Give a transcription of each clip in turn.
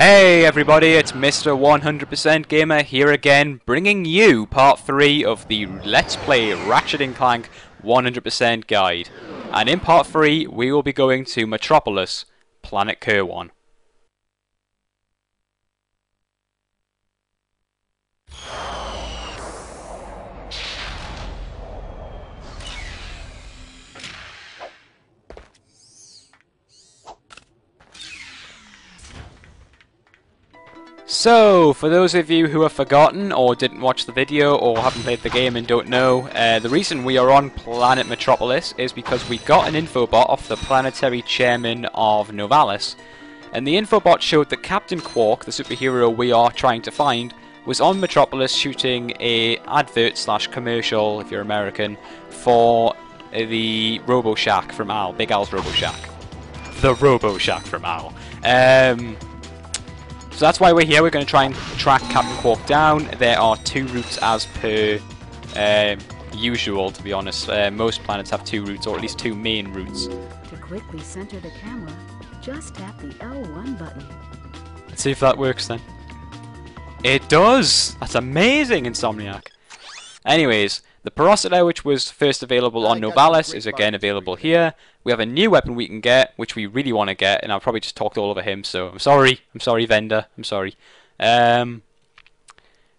Hey everybody, it's Mr. 100% Gamer here again, bringing you part 3 of the Let's Play Ratchet Clank 100% guide. And in part 3, we will be going to Metropolis, planet Kerwan. So, for those of you who have forgotten, or didn't watch the video, or haven't played the game and don't know, the reason we are on planet Metropolis is because we got an infobot off the planetary chairman of Novalis, and the infobot showed that Captain Quark, the superhero we are trying to find, was on Metropolis shooting a advert slash commercial, if you're American, for the Robo Shack from Al, Big Al's Robo Shack. The Robo Shack from Al. So that's why we're here. We're going to try and track Captain Quark down. There are 2 routes as per usual, to be honest. Most planets have 2 routes, or at least 2 main routes. To quickly center the camera, just tap the L1 button. Let's see if that works then. It does! That's amazing, Insomniac. Anyways, the Porosity, which was first available on Novalis, is again available here. We have a new weapon we can get, which we really want to get, and I've probably just talked all over him, so I'm sorry, vendor, I'm sorry. The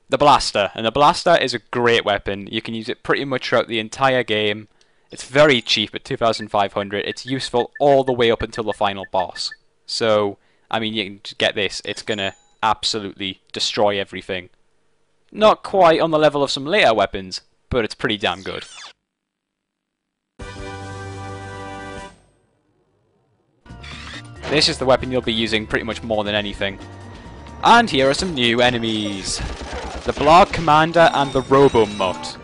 Blaster, and the Blaster is a great weapon. You can use it pretty much throughout the entire game. It's very cheap at 2,500. It's useful all the way up until the final boss. So, I mean, you can just get this. It's going to absolutely destroy everything. Not quite on the level of some later weapons, but it's pretty damn good. This is the weapon you'll be using pretty much more than anything. And here are some new enemies. The Blarg Commander and the Robo-Mutt.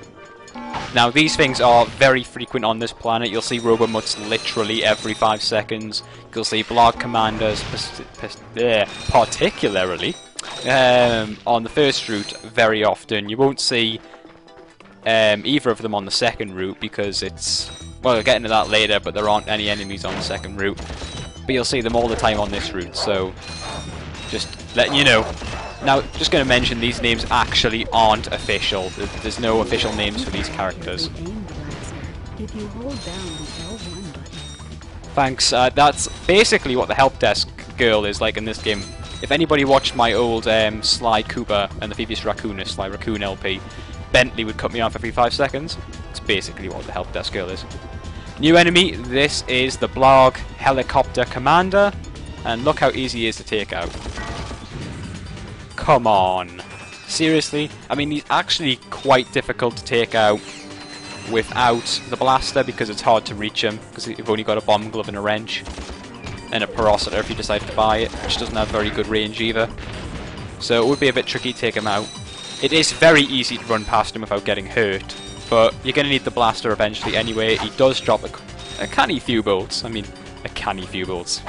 Now these things are very frequent on this planet. You'll see Robo-Mutts literally every 5 seconds. You'll see Blarg Commanders particularly on the first route very often. You won't see either of them on the second route because it's... well, we'll get into that later, but there aren't any enemies on the second route. But you'll see them all the time on this route, so just letting you know. Now, just going to mention these names actually aren't official. There's no official names for these characters. If you hold down the L1 button. Thanks. That's basically what the help desk girl is like in this game. If anybody watched my old Sly Cooper and the Phoebus Raccoonist, Sly Raccoon LP, Bentley would cut me off every 5 seconds. It's basically what the help desk girl is. New enemy, this is the Blarg Helicopter Commander, and look how easy he is to take out. Come on. Seriously? I mean, he's actually quite difficult to take out without the blaster because it's hard to reach him, because you've only got a bomb glove and a wrench. And a Porosity if you decide to buy it, which doesn't have very good range either. So it would be a bit tricky to take him out. It is very easy to run past him without getting hurt, but you're going to need the blaster eventually anyway. He does drop a canny few bolts. I mean, a canny few bolts.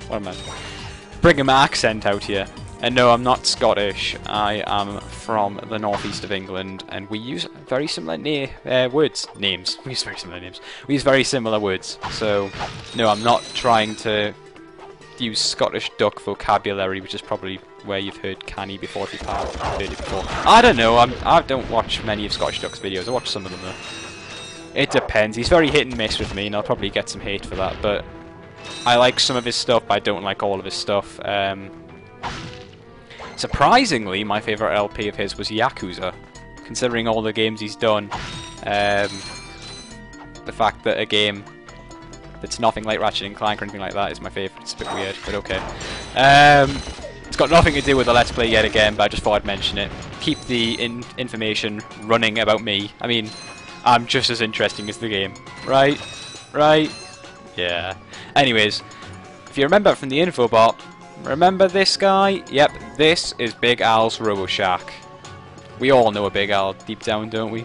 What am I... bringing my accent out here. And no, I'm not Scottish. I am from the northeast of England, and we use very similar names. We use very similar names. We use very similar words. So, no, I'm not trying to use Scottish duck vocabulary, which is probably where you've heard canny before if you've heard it before. I don't know. I don't watch many of Scottish Duck's videos. I watch some of them though. It depends. He's very hit and miss with me, and I'll probably get some hate for that. But I like some of his stuff, but I don't like all of his stuff. Surprisingly, my favourite LP of his was Yakuza, considering all the games he's done. The fact that a game that's nothing like Ratchet Clank or anything like that is my favourite. It's a bit weird, but okay. It's got nothing to do with the Let's Play yet again, but I just thought I'd mention it. Keep the information running about me. I mean, I'm just as interesting as the game. Right? Right? Yeah. Anyways, if you remember from the infobot, remember this guy? Yep, this is Big Al's Robo Shack. We all know a Big Al deep down, don't we?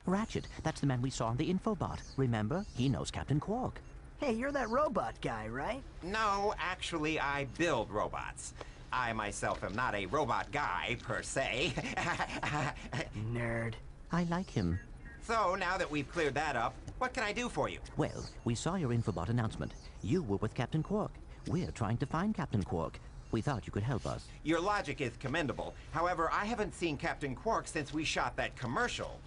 Ratchet, that's the man we saw on the infobot. Remember? He knows Captain Quark. Hey, you're that robot guy, right? No, actually, I build robots. I myself am not a robot guy, per se. Nerd. I like him. So, now that we've cleared that up, what can I do for you? Well, we saw your infobot announcement. You were with Captain Quark. We're trying to find Captain Quark. We thought you could help us. Your logic is commendable. However, I haven't seen Captain Quark since we shot that commercial.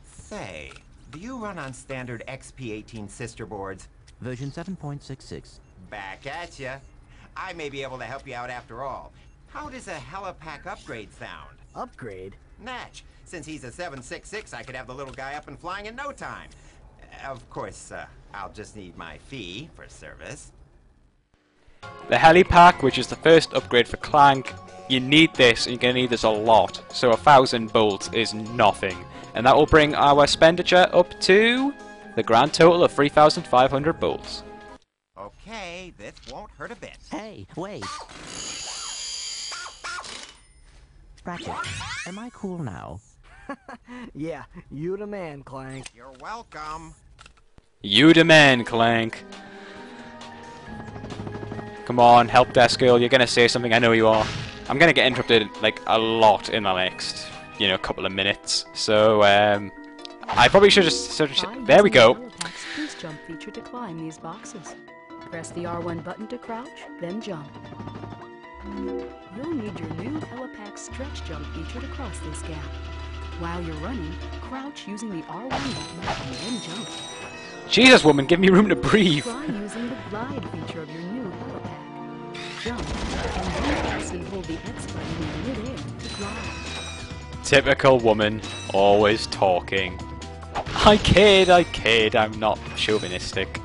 Say, do you run on standard XP-18 sister boards? Version 7.66. Back at ya. I may be able to help you out after all. How does a helipack upgrade sound? Upgrade? Natch. Since he's a 766, I could have the little guy up and flying in no time. Of course, I'll just need my fee for service. The helipack, which is the first upgrade for Clank, you need this, and you're going to need this a lot. So 1,000 bolts is nothing. And that will bring our expenditure up to the grand total of 3,500 bolts. Okay, this won't hurt a bit. Hey, wait! Ratchet, am I cool now? Yeah, you the man, Clank. You're welcome. You the man, Clank. Come on, help desk girl, you're gonna say something, I know you are. I'm gonna get interrupted, like, a lot in the next, you know, couple of minutes. So, I probably should just there we go. Helipack's boost jump feature to climb these boxes. Press the R1 button to crouch, then jump. You'll need your new Helipack stretch jump feature to cross this gap. While you're running, crouch using the R1 button and then jump. Jesus, woman, give me room to breathe. Try using the glide feature of your new Helipack. Jump, and then press and hold the X button in midair to glide. Typical woman, always talking. I kid, I'm not chauvinistic.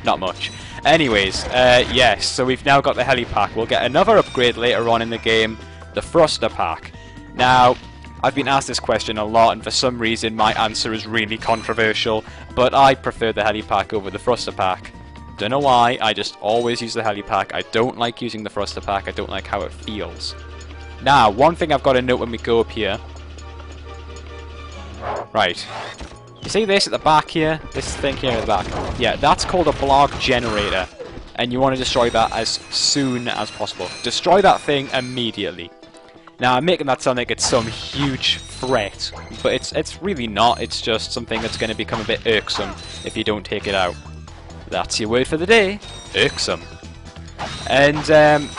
Not much. Anyways, yes, so we've now got the helipack. We'll get another upgrade later on in the game, the thruster pack. Now, I've been asked this question a lot, and for some reason my answer is really controversial, but I prefer the helipack over the thruster pack. Don't know why, I just always use the helipack. I don't like using the thruster pack, I don't like how it feels. Now, one thing I've got to note when we go up here. Right. You see this at the back here? This thing here at the back? Yeah, that's called a blog generator. And you want to destroy that as soon as possible. Destroy that thing immediately. Now, I'm making that sound like it's some huge threat, but it's really not. It's just something that's going to become a bit irksome if you don't take it out. That's your word for the day. Irksome. And,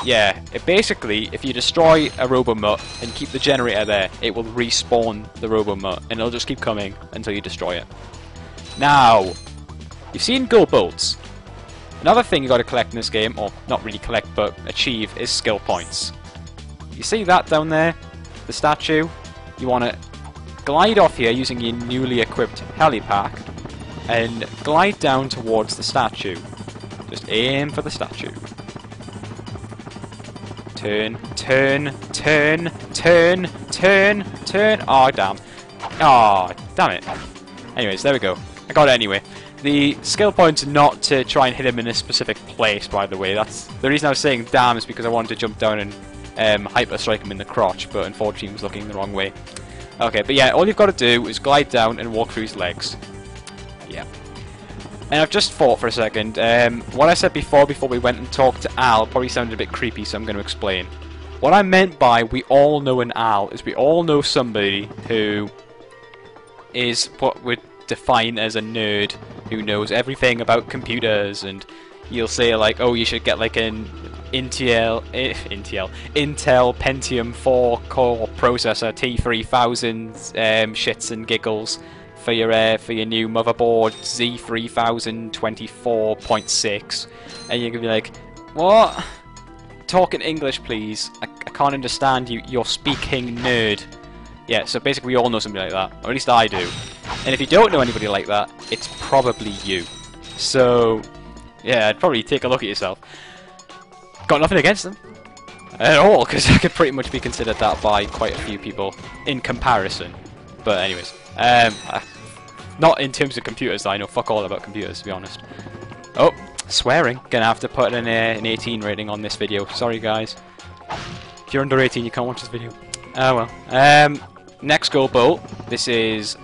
yeah, basically, if you destroy a Robomut and keep the generator there, it will respawn the Robomut, and it'll just keep coming until you destroy it. Now, you've seen gold bolts. Another thing you got to collect in this game, or not really collect, but achieve, is skill points. You see that down there? The statue? You want to glide off here using your newly equipped helipack, and glide down towards the statue. Just aim for the statue. Turn, turn, turn, turn, turn, turn. Oh, damn. Oh, damn it. Anyways, there we go. I got it anyway. The skill point's not to try and hit him in a specific place, by the way. That's the reason I was saying damn is because I wanted to jump down and hyper strike him in the crotch, but unfortunately he was looking the wrong way. Okay, but yeah, all you've got to do is glide down and walk through his legs. Yeah. And I've just thought for a second, what I said before we went and talked to Al probably sounded a bit creepy, so I'm going to explain. What I meant by we all know an Al is we all know somebody who is what would define as a nerd who knows everything about computers, and you'll say like, oh, you should get like an Intel Pentium 4 core processor, T3000 shits and giggles for your new motherboard Z3024.6, and you're gonna be like, what? Talk in English, please. I can't understand you. You're speaking, nerd. Yeah, so basically we all know somebody like that, or at least I do. And if you don't know anybody like that, it's probably you. So, yeah, I'd probably take a look at yourself. Got nothing against them at all, because I could pretty much be considered that by quite a few people in comparison. But anyways, not in terms of computers. I know fuck all about computers, to be honest. Oh, swearing. Gonna have to put an 18 rating on this video. Sorry, guys. If you're under 18, you can't watch this video. Oh well. Next gold bolt. This is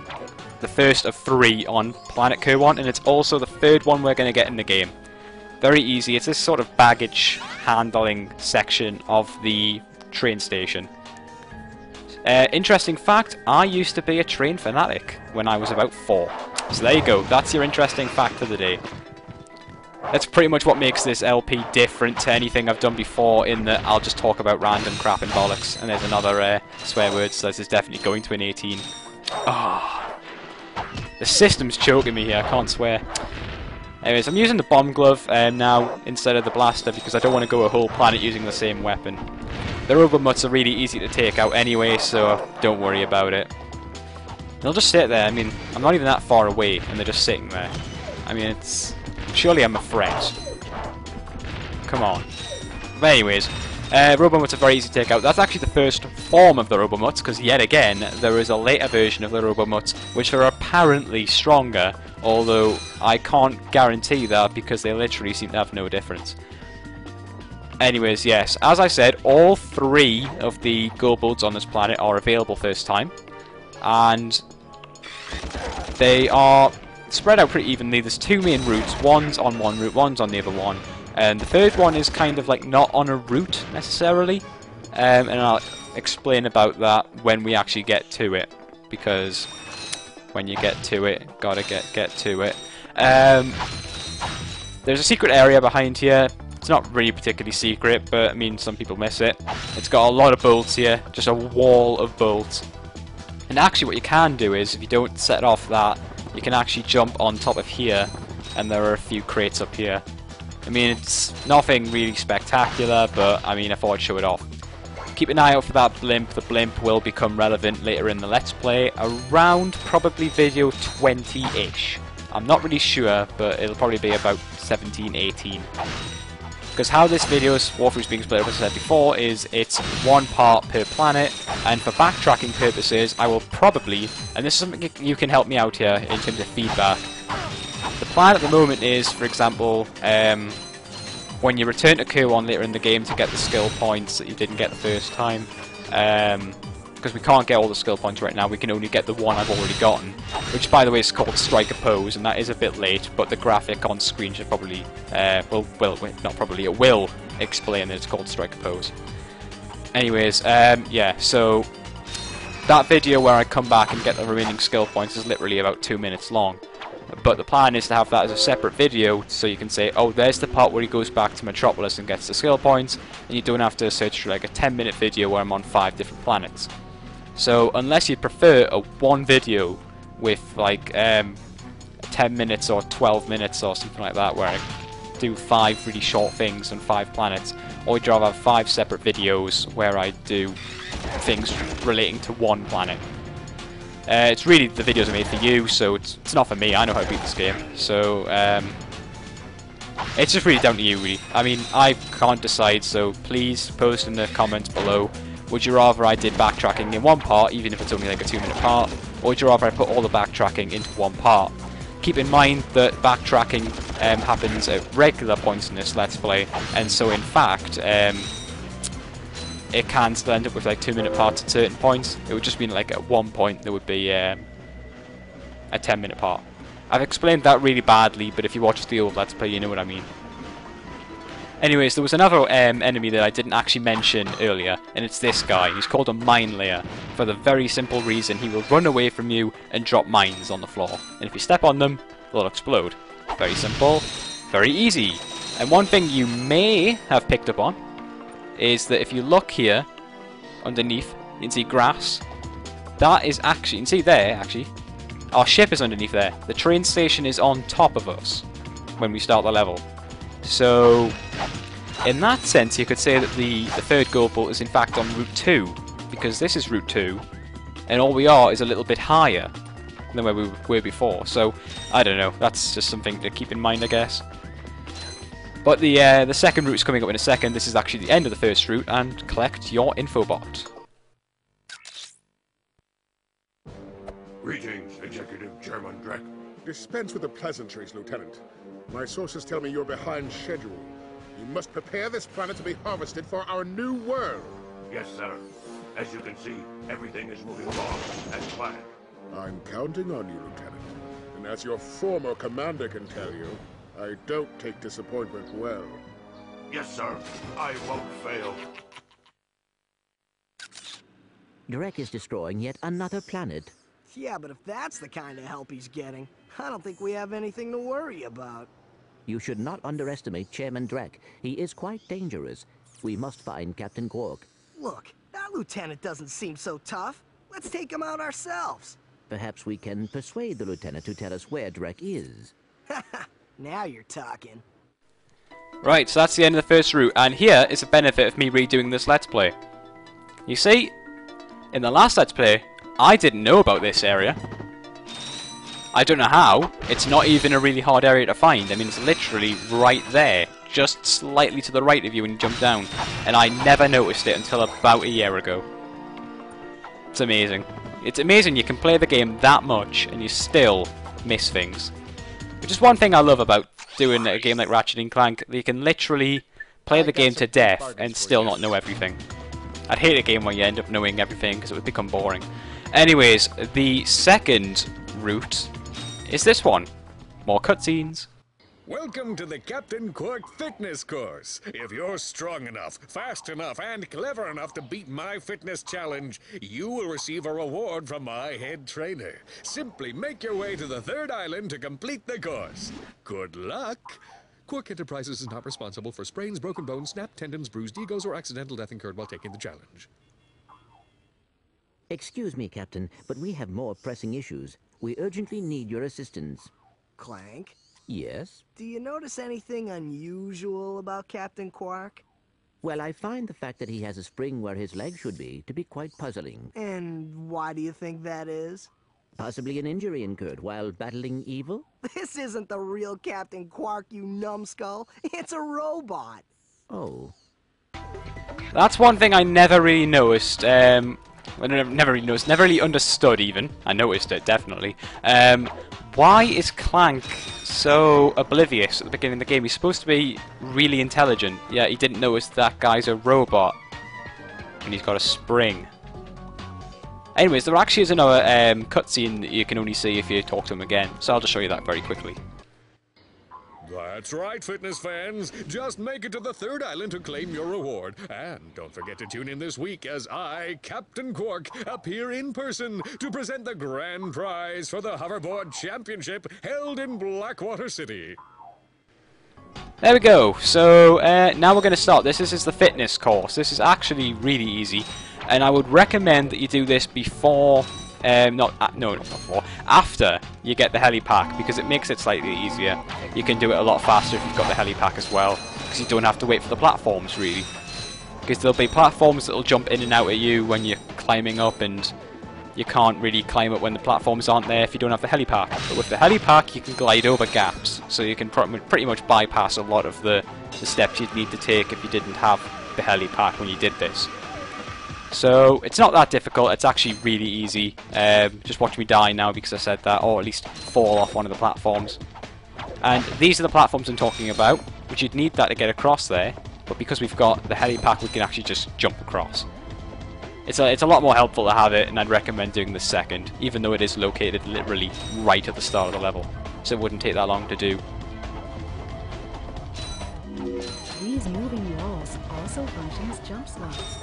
the first of 3 on Planet Kerwan, and it's also the 3rd one we're gonna get in the game. Very easy. It's this sort of baggage handling section of the train station. Interesting fact, I used to be a train fanatic when I was about 4. So there you go, that's your interesting fact of the day. That's pretty much what makes this LP different to anything I've done before, in that I'll just talk about random crap and bollocks. And there's another swear word, so this is definitely going to an 18. Ah, the system's choking me here, I can't swear. Anyways, I'm using the bomb glove now instead of the blaster because I don't want to go a whole planet using the same weapon. The robot are really easy to take out anyway, so don't worry about it. They'll just sit there. I mean, I'm not even that far away, and they're just sitting there. I mean, it's... surely I'm a threat. Come on. But anyways, Robomuts are very easy to take out. That's actually the first form of the Robomuts, because yet again, there is a later version of the Robomuts, which are apparently stronger, although I can't guarantee that because they literally seem to have no difference. Anyways, yes, as I said, all 3 of the Gobots on this planet are available first time, and they are spread out pretty evenly. There's 2 main routes, one's on one route, one's on the other one, and the third one is kind of like not on a route necessarily, and I'll explain about that when we actually get to it, because when you get to it, gotta get to it. There's a secret area behind here. It's not really particularly secret, but I mean some people miss it. It's got a lot of bolts here, just a wall of bolts. And actually what you can do is, if you don't set off that, you can actually jump on top of here, and there are a few crates up here. I mean, it's nothing really spectacular, but I mean, I thought I'd show it off. Keep an eye out for that blimp. The blimp will become relevant later in the Let's Play, around probably video 20-ish. I'm not really sure, but it'll probably be about 17, 18. Because how this video's walkthrough's being split up, as I said before, is it's 1 part per planet, and for backtracking purposes, I will probably, and this is something you can help me out here in terms of feedback. The plan at the moment is, for example, when you return to Kerwan later in the game to get the skill points that you didn't get the first time, because we can't get all the skill points right now, we can only get the one I've already gotten, which by the way is called Strike a Pose, and that is a bit late, but the graphic on screen should probably, not probably, it will explain that it's called Strike a Pose. Anyways, yeah, so that video where I come back and get the remaining skill points is literally about 2 minutes long. But the plan is to have that as a separate video, so you can say, oh, there's the part where he goes back to Metropolis and gets the skill points, and you don't have to search for like a 10-minute video where I'm on 5 different planets. So unless you prefer a one video with like 10 minutes or 12 minutes or something like that, where I do 5 really short things on 5 planets, or you'd rather have 5 separate videos where I do things relating to one planet. It's really, the videos are made for you, so it's not for me. I know how to beat this game, so it's just really down to you, really. I mean, I can't decide, so please post in the comments below. Would you rather I did backtracking in one part, even if it's only like a 2-minute part, or would you rather I put all the backtracking into one part? Keep in mind that backtracking happens at regular points in this Let's Play, and so in fact, it can still end up with like 2-minute parts at certain points. It would just mean like at one point there would be a 10-minute part. I've explained that really badly, but if you watch the old Let's Play, you know what I mean. Anyways, there was another enemy that I didn't actually mention earlier, and it's this guy. He's called a mine layer, for the very simple reason he will run away from you and drop mines on the floor. And if you step on them, they'll explode. Very simple, very easy. And one thing you may have picked up on is that if you look here, underneath, you can see grass. That is actually, you can see there, actually, our ship is underneath there. The train station is on top of us when we start the level. So, in that sense, you could say that the third goal is in fact on Route 2, because this is Route 2, and all we are is a little bit higher than where we were before. So, I don't know, that's just something to keep in mind, I guess. But the second route is coming up in a second. This is actually the end of the first route, and collect your infobot. Greetings, Executive Chairman Drek. Dispense with the pleasantries, Lieutenant. My sources tell me you're behind schedule. You must prepare this planet to be harvested for our new world. Yes, sir. As you can see, everything is moving along as planned. I'm counting on you, Lieutenant. And as your former commander can tell you, I don't take disappointment well. Yes, sir. I won't fail. Drek is destroying yet another planet. Yeah, but if that's the kind of help he's getting, I don't think we have anything to worry about. You should not underestimate Chairman Drek. He is quite dangerous. We must find Captain Quark. Look, that lieutenant doesn't seem so tough. Let's take him out ourselves. Perhaps we can persuade the lieutenant to tell us where Drek is. Now you're talking. Right, so that's the end of the first route, and here is a benefit of me redoing this Let's Play. You see, in the last Let's Play, I didn't know about this area. I don't know how. It's not even a really hard area to find. I mean, it's literally right there, just slightly to the right of you when you jump down. And I never noticed it until about a year ago. It's amazing. It's amazing you can play the game that much and you still miss things. Which is one thing I love about doing a game like Ratchet Clank. You can literally play the game to death and still not know everything. I'd hate a game where you end up knowing everything because it would become boring. Anyways, the second route is this one. More cutscenes. Welcome to the Captain Quark Fitness Course. If you're strong enough, fast enough, and clever enough to beat my fitness challenge, you will receive a reward from my head trainer. Simply make your way to the third island to complete the course. Good luck! Quark Enterprises is not responsible for sprains, broken bones, snapped tendons, bruised egos, or accidental death incurred while taking the challenge. Excuse me, Captain, but we have more pressing issues. We urgently need your assistance. Clank, Yes? do you notice anything unusual about Captain Quark? Well, I find the fact that he has a spring where his leg should be to be quite puzzling. And why do you think that is? Possibly an injury incurred while battling evil? This isn't the real Captain Quark, you numbskull. It's a robot. Oh. That's one thing I never really noticed. Never really understood even. I noticed it, definitely. Why is Clank so oblivious at the beginning of the game? He's supposed to be really intelligent, yet he didn't notice that guy's a robot. And he's got a spring. Anyways, there actually is another cutscene that you can only see if you talk to him again, so I'll just show you that very quickly. That's right, fitness fans. Just make it to the third island to claim your reward. And don't forget to tune in this week as I, Captain Quark, appear in person to present the grand prize for the Hoverboard Championship held in Blackwater City. There we go. So now we're going to start. This is the fitness course. This is actually really easy, and I would recommend that you do this before... not before. After you get the helipack, because it makes it slightly easier. You can do it a lot faster if you've got the helipack as well, because you don't have to wait for the platforms, really. Because there'll be platforms that'll jump in and out at you when you're climbing up, and you can't really climb up when the platforms aren't there if you don't have the helipack. But with the helipack, you can glide over gaps, so you can pretty much bypass a lot of the steps you'd need to take if you didn't have the helipack when you did this. So, it's not that difficult, it's actually really easy. Just watch me die now because I said that, or at least fall off one of the platforms. And these are the platforms I'm talking about, which you'd need that to get across there, but because we've got the helipack we can actually just jump across. It's a lot more helpful to have it, and I'd recommend doing the second, even though it is located literally right at the start of the level, so it wouldn't take that long to do. These moving walls also function as jump slots.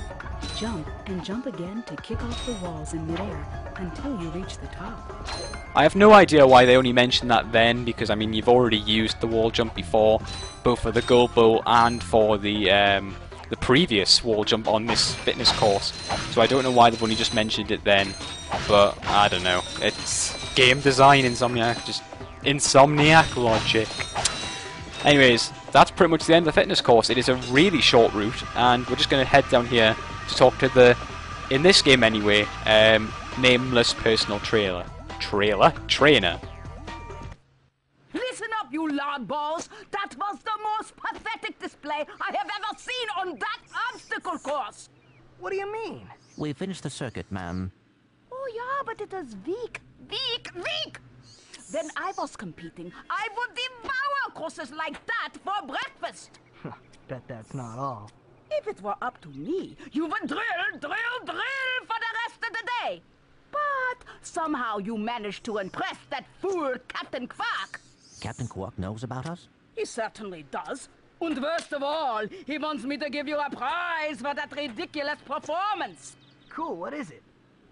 Jump and jump again to kick off the walls in midair until you reach the top. I have no idea why they only mentioned that then, because I mean you've already used the wall jump before, both for the Gold Bowl and for the previous wall jump on this fitness course. So I don't know why they've only just mentioned it then, but I don't know. It's game design, Insomniac, just Insomniac logic. Anyways, that's pretty much the end of the fitness course. It is a really short route, and we're just going to head down here to talk to the, in this game anyway, nameless personal trainer. Listen up, you loudballs! That was the most pathetic display I have ever seen on that obstacle course! What do you mean? We finished the circuit, ma'am. Oh yeah, but it is weak. When I was competing, I would devour courses like that for breakfast. Bet that's not all. If it were up to me, you would drill for the rest of the day. But somehow you managed to impress that fool Captain Quark. Captain Quark knows about us? He certainly does. And worst of all, he wants me to give you a prize for that ridiculous performance. Cool, what is it?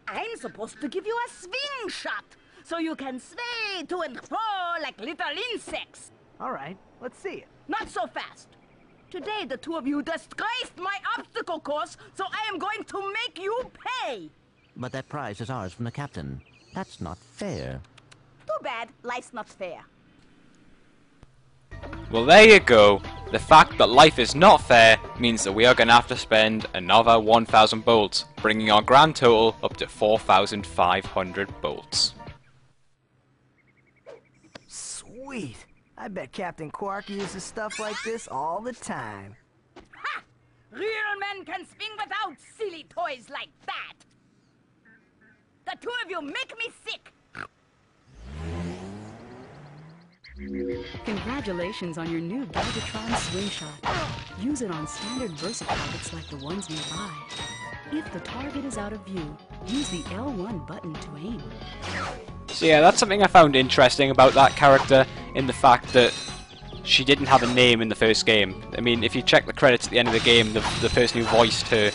I'm supposed to give you a swing shot, so you can sway to and fro like little insects. All right, let's see it. Not so fast. Today, the two of you disgraced my obstacle course, so I am going to make you pay. But that prize is ours from the captain. That's not fair. Too bad. Life's not fair. Well, there you go. The fact that life is not fair means that we are going to have to spend another 1,000 bolts, bringing our grand total up to 4,500 bolts. Sweet. I bet Captain Quark uses stuff like this all the time. Ha! Real men can swing without silly toys like that. The two of you make me sick. Congratulations on your new Galvatron swing shot. Use it on standard Versa targets like the ones nearby. If the target is out of view, use the L1 button to aim. So yeah, that's something I found interesting about that character, in the fact that she didn't have a name in the first game. I mean, if you check the credits at the end of the game, the person who voiced her,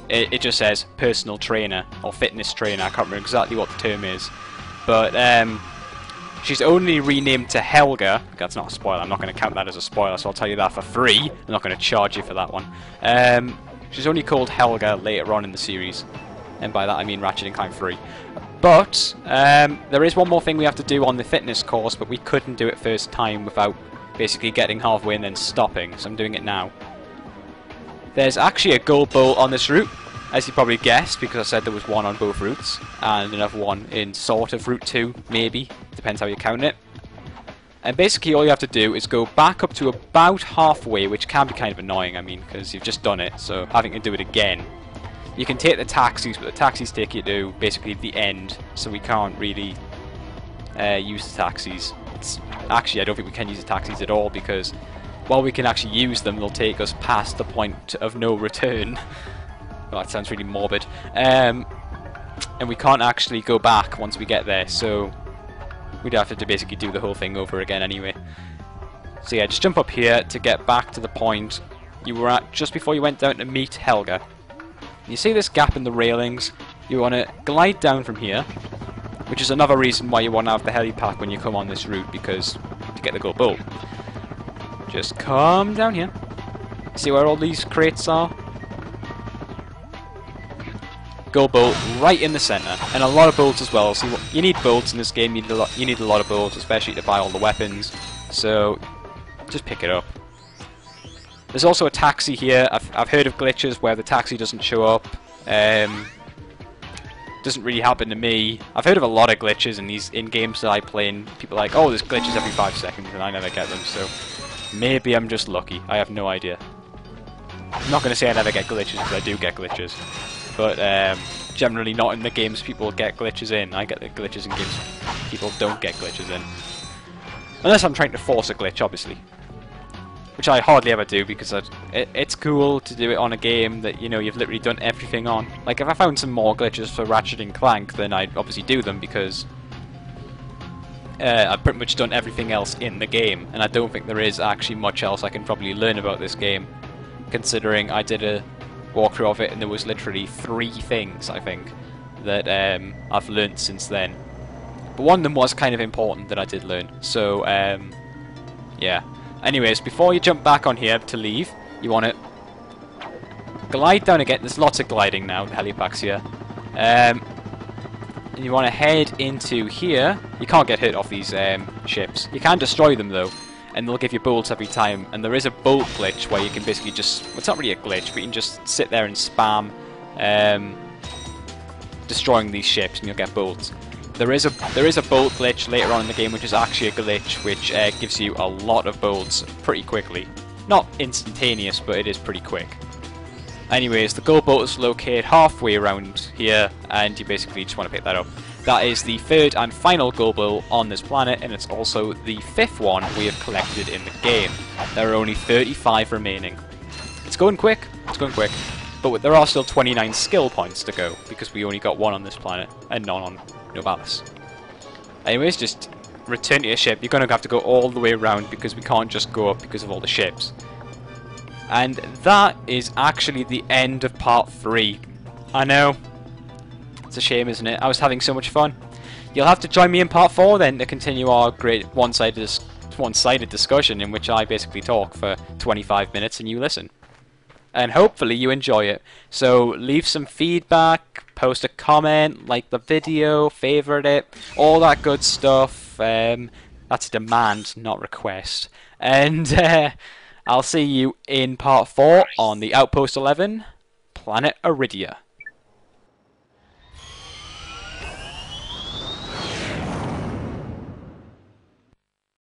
it just says personal trainer, or fitness trainer, I can't remember exactly what the term is. But she's only renamed to Helga. That's not a spoiler, I'm not going to count that as a spoiler, so I'll tell you that for free. I'm not going to charge you for that one. She's only called Helga later on in the series, and by that I mean Ratchet Clank 3. But there is one more thing we have to do on the fitness course, but we couldn't do it first time without basically getting halfway and then stopping, so I'm doing it now. There's actually a gold bolt on this route, as you probably guessed, because I said there was one on both routes, and another one in sort of route 2, maybe, depends how you count it. And basically all you have to do is go back up to about halfway, which can be kind of annoying, I mean, because you've just done it, so having to do it again. You can take the taxis, but the taxis take you to basically the end, so we can't really use the taxis. Actually, I don't think we can use the taxis at all, because while we can actually use them, they'll take us past the point of no return. Well, that sounds really morbid. And we can't actually go back once we get there, so we'd have to basically do the whole thing over again anyway. So yeah, just jump up here to get back to the point you were at just before you went down to meet Helga. You see this gap in the railings? You want to glide down from here, which is another reason why you want to have the helipack when you come on this route, because to get the gold bolt. Just come down here. See where all these crates are? Gold bolt right in the center, and a lot of bolts as well. See, you need bolts in this game. You need a lot of bolts, especially to buy all the weapons. So just pick it up. There's also a taxi here. I've heard of glitches where the taxi doesn't show up. Doesn't really happen to me. I've heard of a lot of glitches in games that I play, and people are like, oh, there's glitches every 5 seconds, and I never get them. So maybe I'm just lucky. I have no idea. I'm not going to say I never get glitches, because I do get glitches. But generally not in the games people get glitches in. I get the glitches in games people don't get glitches in. Unless I'm trying to force a glitch, obviously. Which I hardly ever do, because it's cool to do it on a game that, you know, you've literally done everything on. Like, if I found some more glitches for Ratchet Clank, then I'd obviously do them, because I've pretty much done everything else in the game, and I don't think there is actually much else I can probably learn about this game, considering I did a walkthrough of it and there was literally 3 things, I think, that I've learned since then. But one of them was kind of important that I did learn, so yeah. Anyways, before you jump back on here to leave, you want to glide down again. There's lots of gliding now, the helipack's here. And you want to head into here. You can't get hit off these ships. You can destroy them though, and they'll give you bolts every time. And there is a bolt glitch where you can basically just, well, it's not really a glitch, but you can just sit there and spam destroying these ships and you'll get bolts. There is a bolt glitch later on in the game, which is actually a glitch which gives you a lot of bolts pretty quickly. Not instantaneous, but it is pretty quick. Anyways, the gold bolt is located halfway around here, and you basically just want to pick that up. That is the 3rd and final gold bolt on this planet, and it's also the 5th one we have collected in the game. There are only 35 remaining. It's going quick, but there are still 29 skill points to go, because we only got 1 on this planet, and none on Novalis. Anyways, just return to your ship. You're going to have to go all the way around, because we can't just go up because of all the ships. And that is actually the end of part 3. I know. It's a shame, isn't it? I was having so much fun. You'll have to join me in part 4 then to continue our great one-sided one-sided discussion in which I basically talk for 25 minutes and you listen. And hopefully you enjoy it. So leave some feedback, post a comment, like the video, favorite it, all that good stuff. That's a demand, not request. And I'll see you in part 4 on the Outpost 11, Planet Iridia.